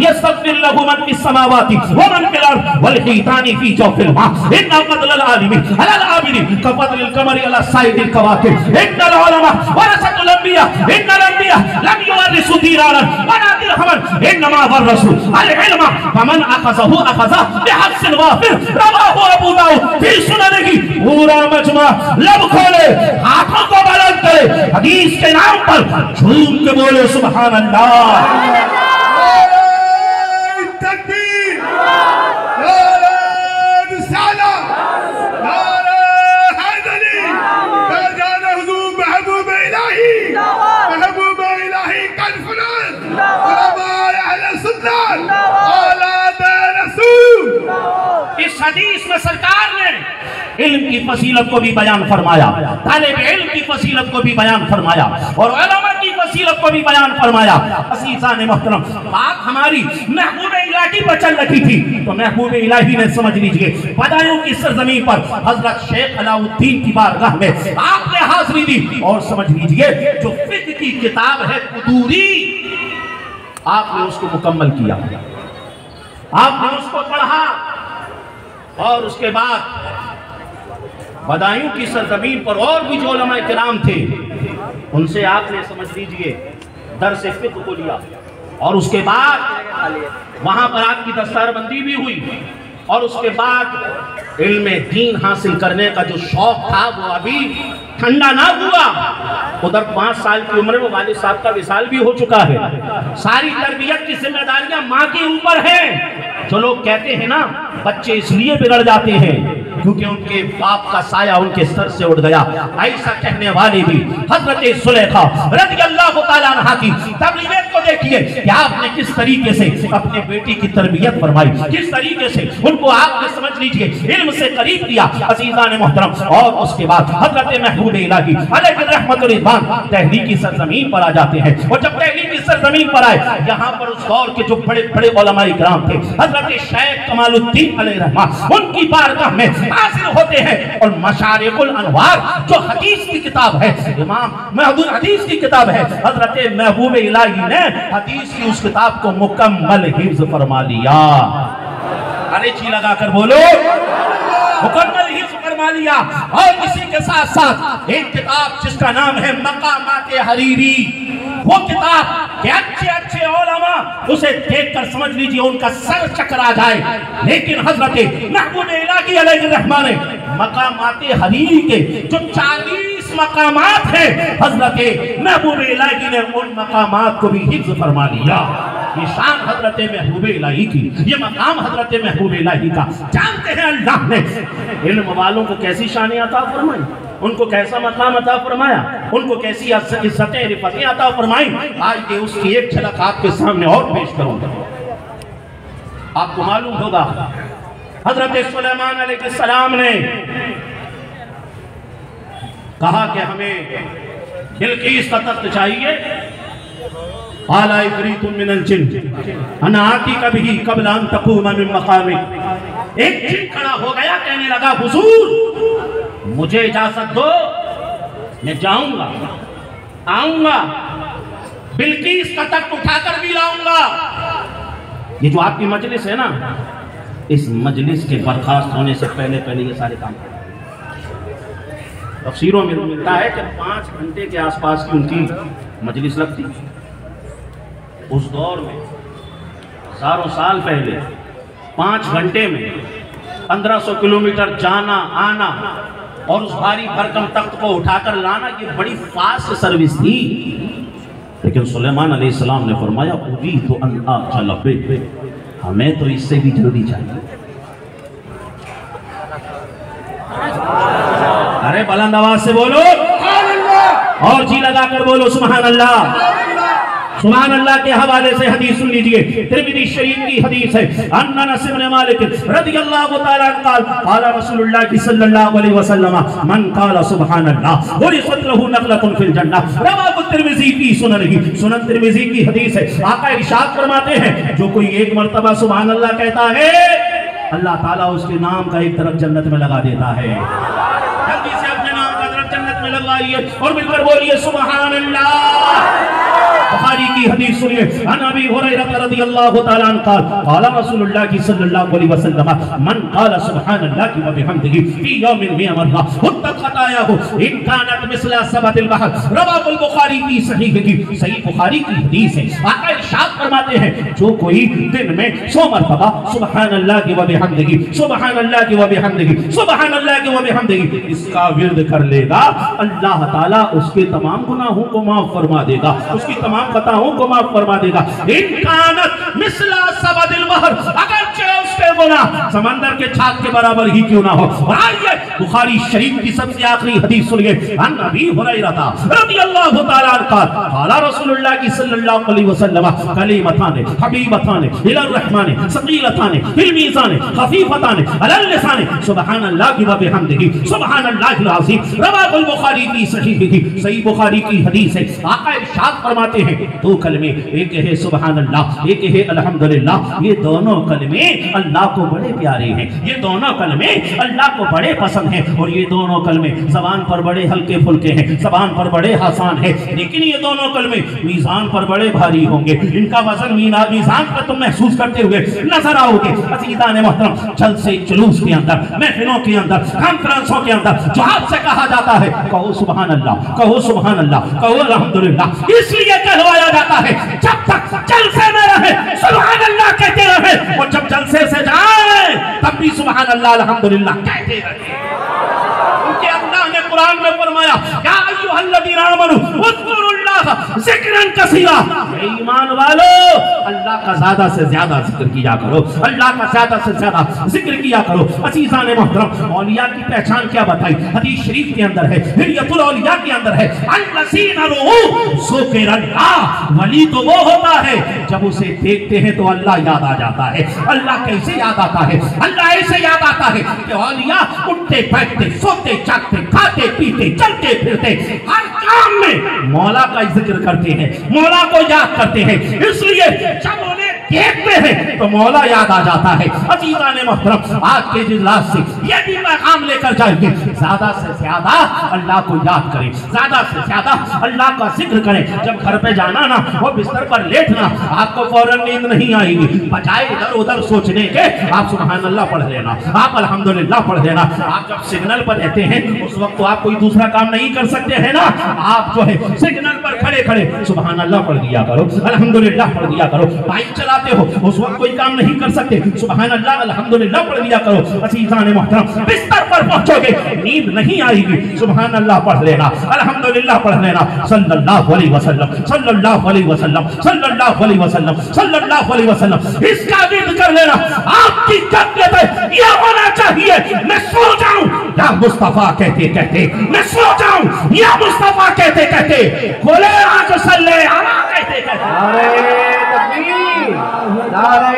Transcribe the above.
يستغفر له من في السماوات ومن في الارض والحيتان في جوف الماء ان فضل العالم على العابد كفضل القمر على سائر الكواكب ان العلماء ورثة الانبياء ان الانبياء لم يورثوا دينارا ولا درهما انما ورثوا العلم فمن اخذه اخذ بحظ وافر رواه ابو داؤد في سننه پورا مجمع لب کھولے ہاتھوں کو بلند کرے حدیث کے نام پر جھوم کے بولے سبحان اللہ۔ تکبیر، نعرہ رسالہ، نعرہ حیدری، فیضان حضور محبوب الہی، محبوب الہی کانفرنس، علماء اہل سنت، اولاد رسول۔ اس حدیث میں سرکار نے علم کی فضیلت کو بھی بیان فرمایا، طالب علم کی فضیلت کو بھی بیان فرمایا، اور علماء کی فضیلت کو بھی بیان فرمایا۔ عزیزان محترم، بات ہماری محبوب الہی پر چل رہی تھی تو محبوب الہی نے سمجھ لیجئے بدایوں کی سرزمین پر حضرت شیخ علاء الدین کی بارگاہ میں آپ نے حاضری دی، اور سمجھ لیجئے جو فقہ کی کتاب ہے قدوری، آپ نے اس کو مکمل کیا، آپ نے اس کو پڑھا، اور اس کے بعد بدایوں کی سرزمین پر اور بھی جو علماء کرام تھے ان سے آپ نے سمجھ لیجئے درس فقہ کو لیا، اور اس کے بعد وہاں پر آپ کی دستار بندی بھی ہوئی، اور اس کے بعد علم دین حاصل کرنے کا جو شوق تھا وہ ابھی ٹھنڈا نہ ہوا۔ ادھر 5 سال کی عمر میں والد صاحب کا وصال بھی ہو چکا ہے، ساری تربیت کی ذمہ داریاں ماں کے اوپر ہیں۔ جو لوگ کہتے ہیں نا بچے اس لیے بگڑ جاتے ہیں کیونکہ ان کے باپ کا سایہ ان کے سر سے اٹھ گیا، ایسا کہنے والے بھی حضرت زلیخا رضی اللہ تعالیٰ عنہ کی تربیت کو دیکھیے کہ آپ نے کس طریقے سے اپنے بیٹی کی تربیت فرمائی، کس طریقے سے ان کو آپ نے سمجھ لیجئے علم سے قریب کیا۔ عزیزان محترم، اور اس کے بعد حضرت محبوب الہی علیہ الرحمت والرضوان دہلی کی سرزمین پر آ جاتے ہیں، اور جب دہلی کی سرزمین پر آئے یہاں پر اس دور کے جو بڑے بڑے علماء کرام تھے حضرت شیخ کمال الدین علیہ الرحمہ ان کی بارگاہ میں حاضر ہوتے ہیں، اور مشارق الانوار جو حدیث کی کتاب ہے، امام محدود حدیث کی کتاب ہے، حضرت محبوب الہی نے حدیث کی اس کتاب کو مکمل حفظ فرما لیا۔ ارے جی لگا کر بولو، مکمل حفظ فرما لیا۔ اور اسی کے ساتھ ساتھ ایک کتاب جس کا نام ہے مقامات حریری، وہ کتاب کہ اچھے اچھے علماء اسے دیکھ کر سمجھ لیجئے ان کا سر چکرا جائے، لیکن حضرت محبوب الہی علیہ الرحمہ نے مقامات حریری کے جو 40 مقامات ہیں حضرت محبوب الہی نے ان مقامات کو بھی حفظ فرما لیا۔ یہ شان حضرت محبوب الہی کی، یہ مقام حضرت محبوب الہی کا۔ جانتے ہیں اللہ نے علم والوں کو کیسی شانیں عطا فرمائی، ان کو کیسا مقام عطا فرمایا، ان کو کیسی عزتیں رفعتیں عطا فرمائی۔ آج کے اس کی ایک جھلک آپ کے سامنے اور پیش کروں گا۔ آپ کو معلوم ہوگا حضرت سلیمان علیہ السلام نے کہا کہ ہمیں بلقیس کا تخت چاہیے۔ قال عفریت من الجن انا آتیک بہ قبل ان تقوم من مقامک۔ ایک جن کھڑا ہو گیا، کہنے لگا حضور مجھے اجازت دو، میں جاؤں گا، آؤں گا، بلقیس کا تخت اٹھا کر بھی لاؤں گا۔ یہ جو آپ کی مجلس ہے نا، اس مجلس کے برخاست ہونے سے پہلے یہ سارے کام کریں۔ تفسیروں میں ملتا ہے کہ 5 گھنٹے کے آس پاس کی ان کی مجلس لگتی۔ اس دور میں ہزاروں سال پہلے 5 گھنٹے میں 1500 کلومیٹر جانا آنا اور اس بھاری بھرکم تخت کو اٹھا کر لانا، یہ بڑی فاسٹ سروس تھی۔ لیکن سلیمان علیہ السلام نے فرمایا اُریدُ أَنْ آجَلَ بِهِ، ہمیں تو اس سے بھی جلدی چاہیے۔ ارے بلند آواز سے بولو اور جی لگا کر بولو سبحان اللہ۔ سبحان اللہ کے حوالے سے حدیث سن لیجئے، ترمذی شریف کی حدیث ہے، ان انس بن مالک رضی اللہ تعالیٰ عنہ قال قال رسول اللہ صلی اللہ علیہ وسلم من قال سبحان اللہ ورثت له نخلة فی الجنہ، رواه الترمذی فی سننہ۔ سنن ترمذی کی حدیث ہے، آقا ارشاد فرماتے ہیں جو کوئی ایک مرتبہ سبحان اللہ کہتا ہے اللہ تعالیٰ اس کے نام کا ایک درخت جنت میں لگا دیتا ہے۔ جلدی سے اپنے نام کا درخت جنت میں لگائیے اور مل کر بولیے سبحان اللہ۔ بخاری کی حدیث سنیے، عن ابی ہریرہ رضی اللہ تعالیٰ عنہ قال قال رسول اللہ صلی اللہ علیہ وسلم من قال سبحان اللہ وبحمدہ فی یوم 100 مرہ حطت خطایاہ ان کانت مثل زبد البحر، رواہ البخاری فی صحیحہ۔ صحیح بخاری کی حدیث ہے، آقا ارشاد فرماتے ہیں جو کوئی دن میں 100 مرتبہ سبحان اللہ وبحمدہ سبحان اللہ وبحمدہ سبحان اللہ وبحمدہ اس کا ورد کر لے گا، اللہ تعالیٰ اس کے تمام گناہوں کو معاف فرما دے گا، اس کی تمام خطاؤں کو معاف فرما دے گا۔ ان کانت مثل زبد البحر، اگرچہ اس کے گناہ سمندر کے چھاگ کے برابر ہی کیوں نہ ہو۔ اور آئیے بخاری شریف کی سب سے آخری حدیث سنیے، عن ابی ہریرہ رضی اللہ تعالیٰ عنہ قال قال رسول اللہ صلی اللہ علیہ وسلم کلمتان حبیبتان الی الرحمن ثقیلتان فی المیزان خفیفتان علی اللسان سبحان اللہ وبحمدہ سبحان اللہ العظیم، رواہ البخاری فی صحیحہ۔ صحیح بخاری کی حدیث ہے، آقا ارشاد فرماتے ہیں 2 کلمے، ایک ہے سبحان اللہ، ایک ہے الحمدللہ، یہ دونوں کلمے اللہ کو بڑے پیارے ہیں، یہ دونوں کلمے اللہ کو بڑے پسند ہیں اور یہ دونوں کلمے زبان پر بڑے ہلکے پھلکے ہیں، زبان پر بڑے آسان ہیں، لیکن یہ دونوں کلمے میزان پر بڑے بھاری ہوں گے، ان کا وزن میزان پر تم محسوس کرتے ہوئے نظر آؤ گے۔ عزیزان محترم، جلسے جلوس کے اندر، محفلوں کے اندر، کانفرنسوں کے اندر جو آپ سے کہا جاتا ہے کہو سبحان اللہ، کہو سبحان اللہ، کہو الحمدللہ، اس لیے کہلوایا جاتا ہے جب تک جلسے میں رہے سبحان اللہ کہتے رہے، اور جب جلسے سے جائیں تب بھی سبحان اللہ الحمدللہ کہتے رہے۔ کیونکہ اللہ نے قرآن میں فرمایا یا ایھا الذین آمنوا اذکروا اللہ ذکرا کثیرا، اے ایمان والو اللہ کا زیادہ سے زیادہ ذکر کیا کرو، اللہ کا زیادہ سے زیادہ ذکر کیا کرو۔ عزیزان محترم، اولیاء کی پہچان کیا بتائی؟ حدیث شریف کے اندر ہے، ہلیۃ الاولیاء کے اندر ہے، الذین رؤوا ذکر اللہ، ولی تو وہ ہوتا ہے جب اسے دیکھتے ہیں تو اللہ یاد آ جاتا ہے۔ اللہ کیسے یاد آتا ہے؟ اللہ ایسے یاد آتا ہے کہ اولیاء اٹھتے بیٹھتے سوتے جاگتے کھاتے پیتے چلتے پھرتے ہر کام میں مولا کا ذکر کرتے ہیں، مولا کو یاد کرتے ہیں، اس لیے جب انہیں دیکھتے ہیں تو مولا یاد آ جاتا ہے۔ عزیزان محترم، آج کے اجلاس سے یہ بھی پیغام لے کر جائیں گے، زیادہ سے زیادہ اللہ کو یاد کریں، زیادہ سے زیادہ اللہ کا ذکر کریں۔ جب گھر پہ جانا نا، وہ بستر پر لیٹنا، آپ کو فوراً نیند نہیں آئے گی، بجائے ادھر ادھر سوچنے کے آپ سبحان اللہ پڑھ لینا، آپ الحمدللہ پڑھ لینا۔ آپ جب سگنل پر رہتے ہیں اس وقت تو آپ کوئی دوسرا کام نہیں کر سکتے ہیں نا، آپ جو ہے سگنل پر کھڑے کھڑے سبحان اللہ پڑھ دیا کرو، الحمدللہ پڑھ دیا کرو۔ بائک چلاتے ہو اس وقت کوئی کام نہیں کر سکتے، سبحان اللہ الحمدللہ پڑھ دیا کرو۔ عزیزان محترم، بستر پر پہنچو گے نیند نہیں آئے گی، سبحان اللہ پڑھ لینا، الحمدللہ پڑھ لینا، صلی اللہ علیہ وسلم، صلی اللہ علیہ وسلم، صلی اللہ علیہ وسلم، صلی اللہ علیہ وسلم، اس کا ذکر کر لینا۔ آپ کی کیفیت یہ ہونا چاہیے میں سو جاؤں یا مصطفیٰ کہتے کہتے، میں سو جاؤں یا مصطفیٰ کہتے کہتے، کھولے آنکھ صلی اللہ کہتے کہتے، نعرہ تکبیر، نعرہ